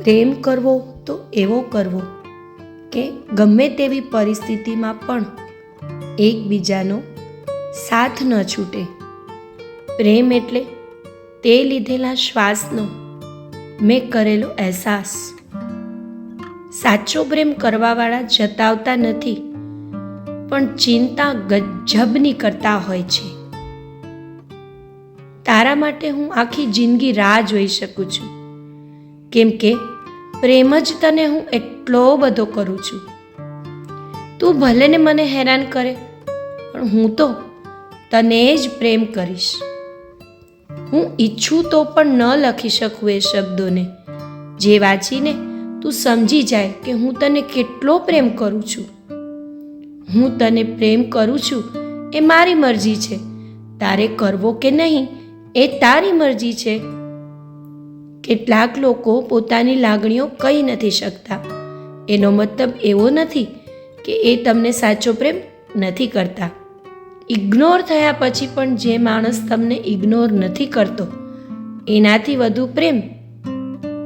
પ્રેમ કરવો તો એવો કરવો કે ગમે તેવી પરિસ્થિતિમાં પણ એકબીજાનો સાથ ન છૂટે. પ્રેમ એટલે તે લીધેલા શ્વાસનો મેં કરેલો અહેસાસ. સાચો પ્રેમ કરવાવાળા જતાવતા નથી, પણ ચિંતા ગજબની કરતા હોય છે. તારા માટે હું આખી જિંદગી રાહ જોઈ શકું છું, કેમ કે પ્રેમ જ તને હું એટલો બધો કરું છું. તું ભલે ને મને હેરાન કરે, પણ હું તો તને જ પ્રેમ કરીશ. હું ઈચ્છું તો પણ ન લખી શકું એ શબ્દોને, જે વાંચીને તું સમજી જાય કે હું તને કેટલો પ્રેમ કરું છું. હું તને પ્રેમ કરું છું એ મારી મરજી છે, તારે કરવો કે નહીં એ તારી મરજી છે. કેટલાક લોકો પોતાની લાગણીઓ કહી નથી શકતા. એનો મતલબ એવો નથી કે એ તમને સાચો પ્રેમ નથી કરતા. ઇગ્નોર થયા પછી પણ જે માણસ તમને ઇગ્નોર નથી કરતો, એનાથી વધુ પ્રેમ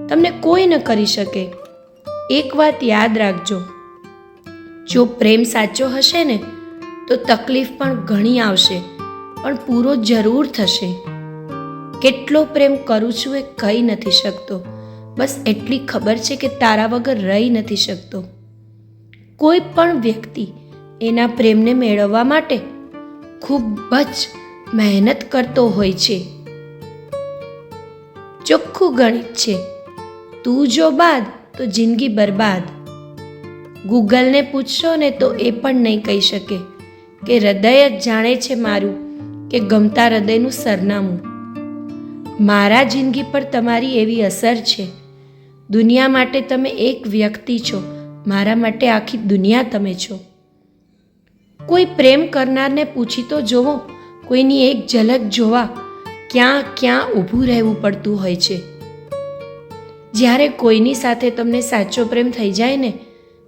તમને કોઈ ન કરી શકે. એક વાત યાદ રાખજો, જો પ્રેમ સાચો હશે ને તો તકલીફ પણ ઘણી આવશે, પણ પૂરો જરૂર થશે. કેટલો પ્રેમ કરું છું એ કહી નથી શકતો, બસ એટલી ખબર છે કે તારા વગર રહી નથી શકતો. કોઈ પણ વ્યક્તિ એના પ્રેમને મેળવવા માટે ખૂબ જ મહેનત કરતો હોય છે. ચોખ્ખું ગણિત છે, તું જો બાદ તો જિંદગી બરબાદ. ગૂગલને પૂછશો ને તો એ પણ નહીં કહી શકે કે હૃદય જ જાણે છે મારું કે ગમતા હૃદયનું સરનામું. મારા જિંદગી પર તમારી એવી અસર છે. દુનિયા માટે તમે એક વ્યક્તિ છો, મારા માટે આખી દુનિયા તમે છો. કોઈ પ્રેમ કરનારને પૂછી તો જોવો, કોઈની એક ઝલક જોવા ક્યાં ક્યાં ઊભું રહેવું પડતું હોય છે. જ્યારે કોઈની સાથે તમને સાચો પ્રેમ થઈ જાય ને,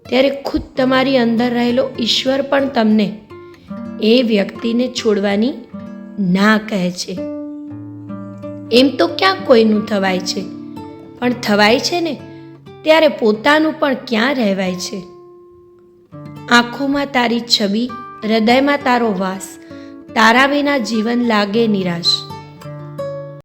ત્યારે ખુદ તમારી અંદર રહેલો ઈશ્વર પણ તમને એ વ્યક્તિને છોડવાની ના કહે છે. એમ તો ક્યાં કોઈનું થવાય છે, પણ થવાય છે ને ત્યારે પોતાનું પણ ક્યાં રહેવાય છે. આંખોમાં તારી છબી, હૃદયમાં તારો વાસ, તારા વિના જીવન લાગે નિરાશ.